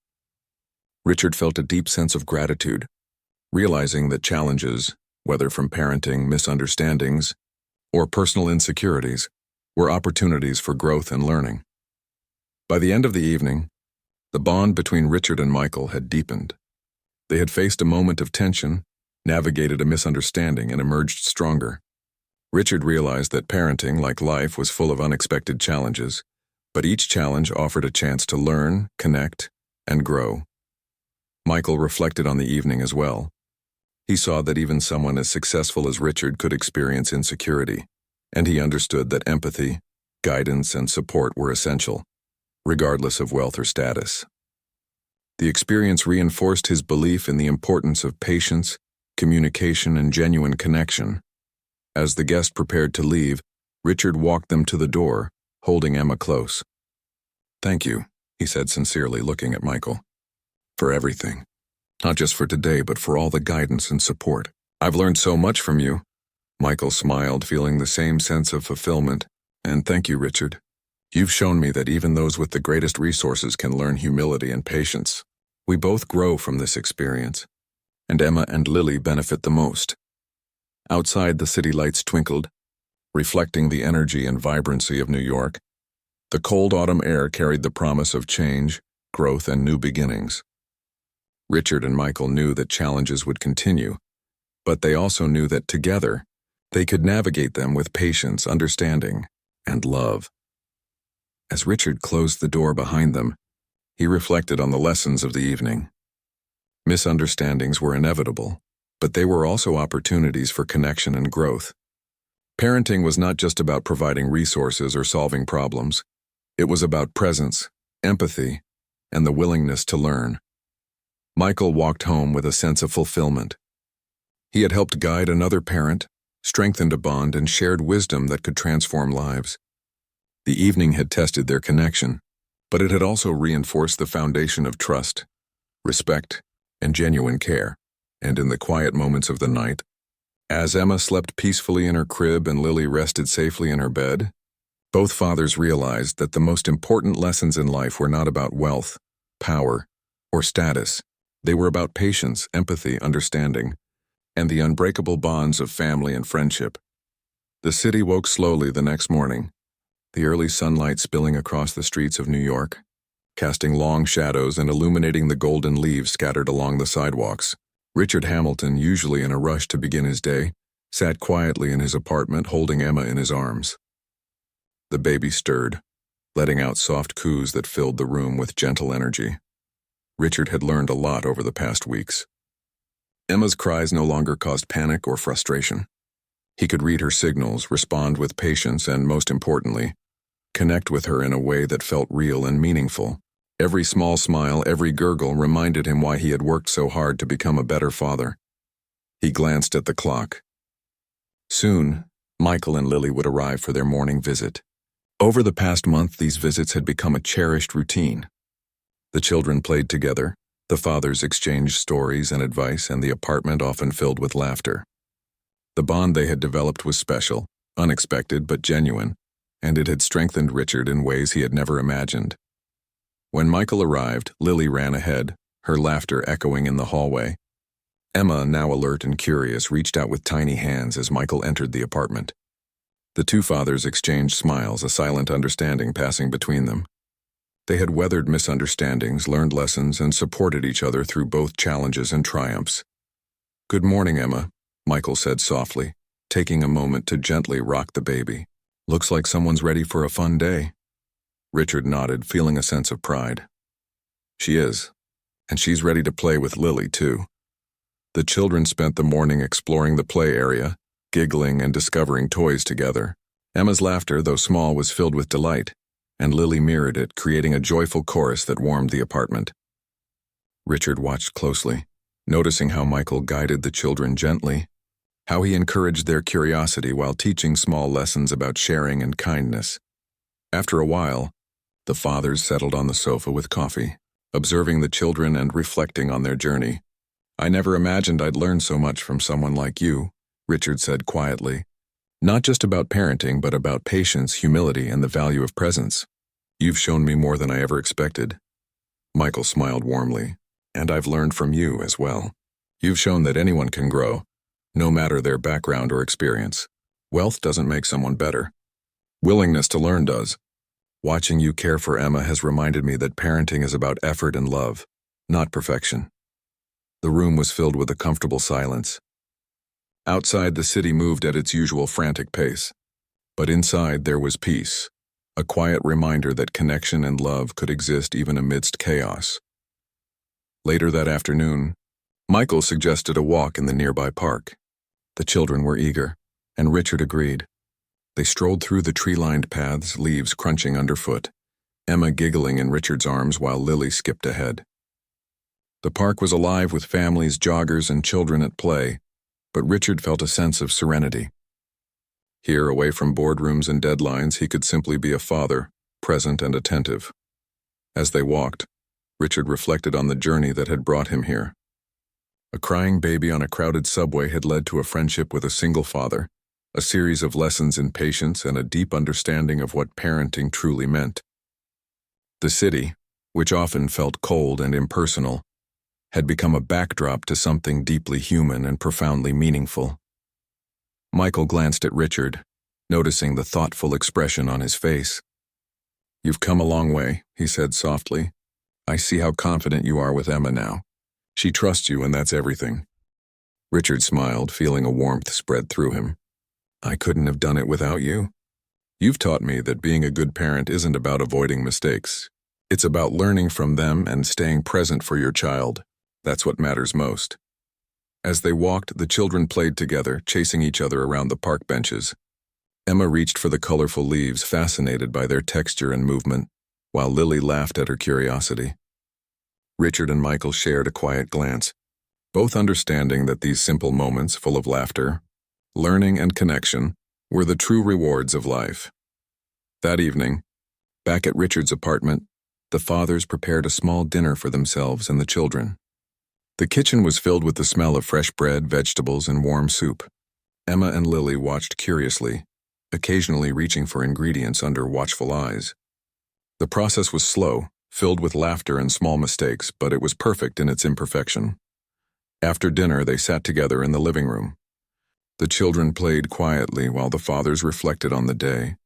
Richard felt a deep sense of gratitude, realizing that challenges, whether from parenting, misunderstandings, or personal insecurities, were opportunities for growth and learning. By the end of the evening, the bond between Richard and Michael had deepened. They had faced a moment of tension, navigated a misunderstanding, and emerged stronger. Richard realized that parenting, like life, was full of unexpected challenges, but each challenge offered a chance to learn, connect, and grow. Michael reflected on the evening as well. He saw that even someone as successful as Richard could experience insecurity, and he understood that empathy, guidance, and support were essential, regardless of wealth or status. The experience reinforced his belief in the importance of patience, communication, and genuine connection. As the guest prepared to leave, Richard walked them to the door, holding Emma close. "Thank you," he said sincerely, looking at Michael. "For everything. Not just for today, but for all the guidance and support. I've learned so much from you." Michael smiled, feeling the same sense of fulfillment. "And thank you, Richard. You've shown me that even those with the greatest resources can learn humility and patience. We both grow from this experience, and Emma and Lily benefit the most." Outside, the city lights twinkled, reflecting the energy and vibrancy of New York. The cold autumn air carried the promise of change, growth, and new beginnings. Richard and Michael knew that challenges would continue, but they also knew that together, They could navigate them with patience, understanding, and love. As Richard closed the door behind them, he reflected on the lessons of the evening. Misunderstandings were inevitable, but they were also opportunities for connection and growth. Parenting was not just about providing resources or solving problems. It was about presence, empathy, and the willingness to learn. Michael walked home with a sense of fulfillment. He had helped guide another parent, strengthened a bond, and shared wisdom that could transform lives. The evening had tested their connection, but it had also reinforced the foundation of trust, respect, and genuine care. And in the quiet moments of the night, as Emma slept peacefully in her crib and Lily rested safely in her bed, both fathers realized that the most important lessons in life were not about wealth, power, or status. They were about patience, empathy, understanding, and the unbreakable bonds of family and friendship. The city woke slowly the next morning, the early sunlight spilling across the streets of New York, casting long shadows and illuminating the golden leaves scattered along the sidewalks. Richard Hamilton, usually in a rush to begin his day, sat quietly in his apartment holding Emma in his arms. The baby stirred, letting out soft coos that filled the room with gentle energy. Richard had learned a lot over the past weeks. Emma's cries no longer caused panic or frustration. He could read her signals, respond with patience, and, most importantly, connect with her in a way that felt real and meaningful. Every small smile, every gurgle reminded him why he had worked so hard to become a better father. He glanced at the clock. Soon, Michael and Lily would arrive for their morning visit. Over the past month, these visits had become a cherished routine. The children played together, the fathers exchanged stories and advice, and the apartment often filled with laughter. The bond they had developed was special, unexpected but genuine, and it had strengthened Richard in ways he had never imagined. When Michael arrived, Lily ran ahead, her laughter echoing in the hallway. Emma, now alert and curious, reached out with tiny hands as Michael entered the apartment. The two fathers exchanged smiles, a silent understanding passing between them. They had weathered misunderstandings, learned lessons, and supported each other through both challenges and triumphs. "Good morning, Emma," Michael said softly, taking a moment to gently rock the baby. "Looks like someone's ready for a fun day." Richard nodded, feeling a sense of pride. "She is, and she's ready to play with Lily, too." The children spent the morning exploring the play area, giggling and discovering toys together. Emma's laughter, though small, was filled with delight, and Lily mirrored it, creating a joyful chorus that warmed the apartment. Richard watched closely, noticing how Michael guided the children gently, how he encouraged their curiosity while teaching small lessons about sharing and kindness. After a while, the fathers settled on the sofa with coffee, observing the children and reflecting on their journey. "I never imagined I'd learn so much from someone like you," Richard said quietly. "Not just about parenting, but about patience, humility, and the value of presence. You've shown me more than I ever expected." Michael smiled warmly. "And I've learned from you as well. You've shown that anyone can grow, no matter their background or experience. Wealth doesn't make someone better. Willingness to learn does. Watching you care for Emma has reminded me that parenting is about effort and love, not perfection." The room was filled with a comfortable silence. Outside, the city moved at its usual frantic pace, but inside there was peace, a quiet reminder that connection and love could exist even amidst chaos. Later that afternoon, Michael suggested a walk in the nearby park. The children were eager, and Richard agreed. They strolled through the tree-lined paths, leaves crunching underfoot, Emma giggling in Richard's arms while Lily skipped ahead. The park was alive with families, joggers, and children at play, but Richard felt a sense of serenity. Here, away from boardrooms and deadlines, he could simply be a father, present and attentive. As they walked, Richard reflected on the journey that had brought him here. A crying baby on a crowded subway had led to a friendship with a single father, a series of lessons in patience, and a deep understanding of what parenting truly meant. The city, which often felt cold and impersonal, had become a backdrop to something deeply human and profoundly meaningful. Michael glanced at Richard, noticing the thoughtful expression on his face. "You've come a long way," he said softly. "I see how confident you are with Emma now. She trusts you, and that's everything." Richard smiled, feeling a warmth spread through him. I couldn't have done it without you. You've taught me that being a good parent isn't about avoiding mistakes. It's about learning from them and staying present for your child. That's what matters most. As they walked, the children played together, chasing each other around the park benches. Emma reached for the colorful leaves, fascinated by their texture and movement, while Lily laughed at her curiosity. Richard and Michael shared a quiet glance, both understanding that these simple moments, full of laughter, learning, and connection, were the true rewards of life. That evening, back at Richard's apartment, the fathers prepared a small dinner for themselves and the children. The kitchen was filled with the smell of fresh bread, vegetables, and warm soup. Emma and Lily watched curiously, occasionally reaching for ingredients under watchful eyes. The process was slow, filled with laughter and small mistakes, but it was perfect in its imperfection. After dinner, they sat together in the living room. The children played quietly while the fathers reflected on the day.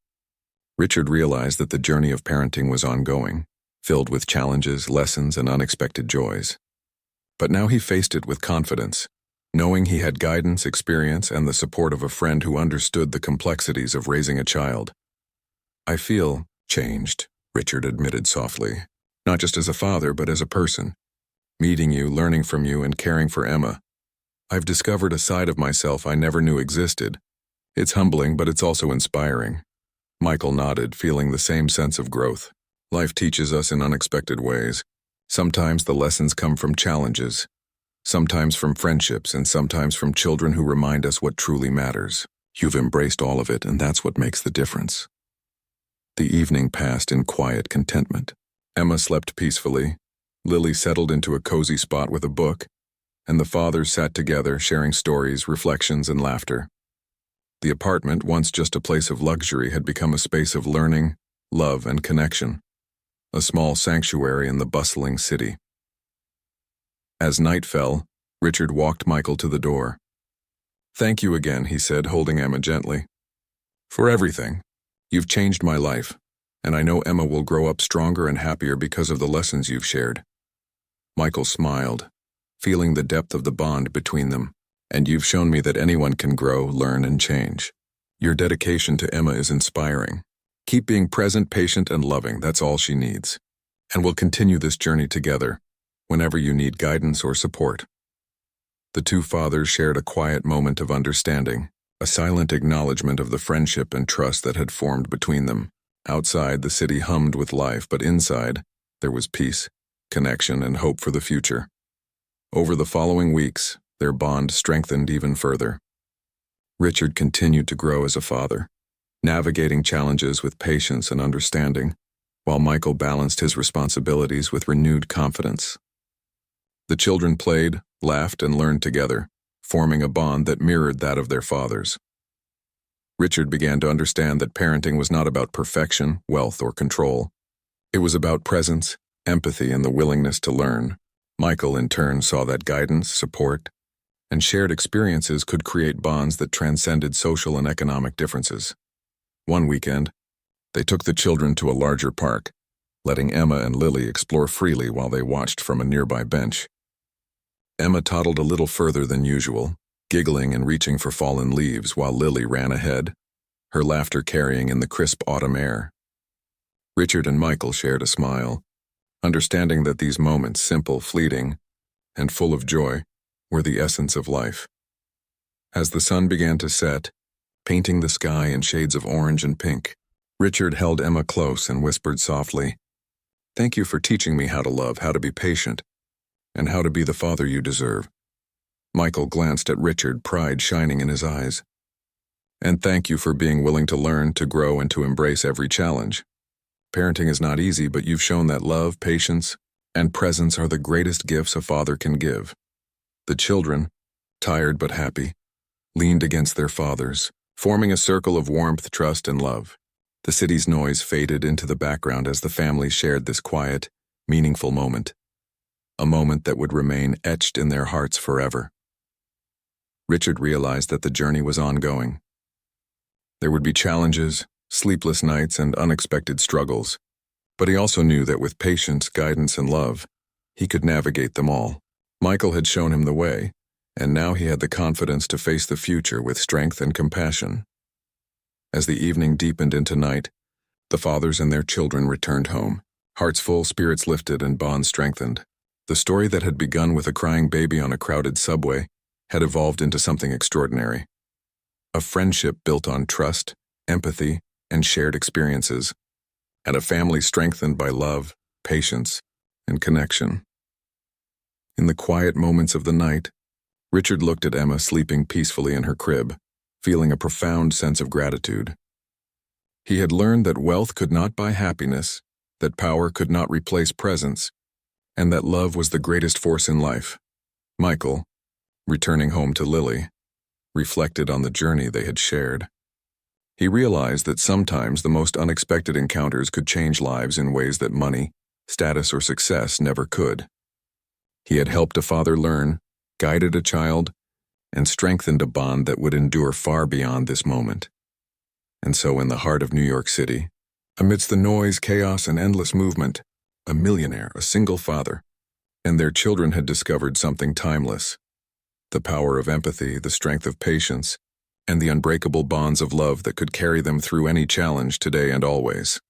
Richard realized that the journey of parenting was ongoing, filled with challenges, lessons, and unexpected joys. But now he faced it with confidence, knowing he had guidance, experience, and the support of a friend who understood the complexities of raising a child. "I feel changed," Richard admitted softly, "not just as a father, but as a person. Meeting you, learning from you, and caring for Emma. I've discovered a side of myself I never knew existed. It's humbling, but it's also inspiring." Michael nodded, feeling the same sense of growth. Life teaches us in unexpected ways. Sometimes the lessons come from challenges, sometimes from friendships, and sometimes from children who remind us what truly matters. You've embraced all of it, and that's what makes the difference. The evening passed in quiet contentment. Emma slept peacefully, Lily settled into a cozy spot with a book, and the fathers sat together, sharing stories, reflections, and laughter. The apartment, once just a place of luxury, had become a space of learning, love, and connection, a small sanctuary in the bustling city. As night fell, Richard walked Michael to the door. "Thank you again," he said, holding Emma gently. "For everything. You've changed my life, and I know Emma will grow up stronger and happier because of the lessons you've shared." Michael smiled, feeling the depth of the bond between them. "And you've shown me that anyone can grow, learn, and change. Your dedication to Emma is inspiring. Keep being present, patient, and loving. That's all she needs. And we'll continue this journey together, whenever you need guidance or support." The two fathers shared a quiet moment of understanding, a silent acknowledgement of the friendship and trust that had formed between them. Outside, the city hummed with life, but inside, there was peace, connection, and hope for the future. Over the following weeks, their bond strengthened even further. Richard continued to grow as a father, navigating challenges with patience and understanding, while Michael balanced his responsibilities with renewed confidence. The children played, laughed, and learned together, forming a bond that mirrored that of their fathers. Richard began to understand that parenting was not about perfection, wealth, or control. It was about presence, empathy, and the willingness to learn. Michael, in turn, saw that guidance, support, and shared experiences could create bonds that transcended social and economic differences. One weekend, they took the children to a larger park, letting Emma and Lily explore freely while they watched from a nearby bench. Emma toddled a little further than usual, giggling and reaching for fallen leaves while Lily ran ahead, her laughter carrying in the crisp autumn air. Richard and Michael shared a smile, understanding that these moments, simple, fleeting, and full of joy, were the essence of life. As the sun began to set, painting the sky in shades of orange and pink, Richard held Emma close and whispered softly, "Thank you for teaching me how to love, how to be patient, and how to be the father you deserve." Michael glanced at Richard, pride shining in his eyes. "And thank you for being willing to learn, to grow, and to embrace every challenge. Parenting is not easy, but you've shown that love, patience, and presence are the greatest gifts a father can give." The children, tired but happy, leaned against their fathers, forming a circle of warmth, trust, and love. The city's noise faded into the background as the family shared this quiet, meaningful moment, a moment that would remain etched in their hearts forever. Richard realized that the journey was ongoing. There would be challenges, sleepless nights, and unexpected struggles, but he also knew that with patience, guidance, and love, he could navigate them all. Michael had shown him the way, and now he had the confidence to face the future with strength and compassion. As the evening deepened into night, the fathers and their children returned home, hearts full, spirits lifted, and bonds strengthened. The story that had begun with a crying baby on a crowded subway had evolved into something extraordinary. A friendship built on trust, empathy, and shared experiences, and a family strengthened by love, patience, and connection. In the quiet moments of the night, Richard looked at Emma sleeping peacefully in her crib, feeling a profound sense of gratitude. He had learned that wealth could not buy happiness, that power could not replace presence, and that love was the greatest force in life. Michael, returning home to Lily, reflected on the journey they had shared. He realized that sometimes the most unexpected encounters could change lives in ways that money, status, or success never could. He had helped a father learn, guided a child, and strengthened a bond that would endure far beyond this moment. And so in the heart of New York City, amidst the noise, chaos, and endless movement, a millionaire, a single father, and their children had discovered something timeless: the power of empathy, the strength of patience, and the unbreakable bonds of love that could carry them through any challenge today and always.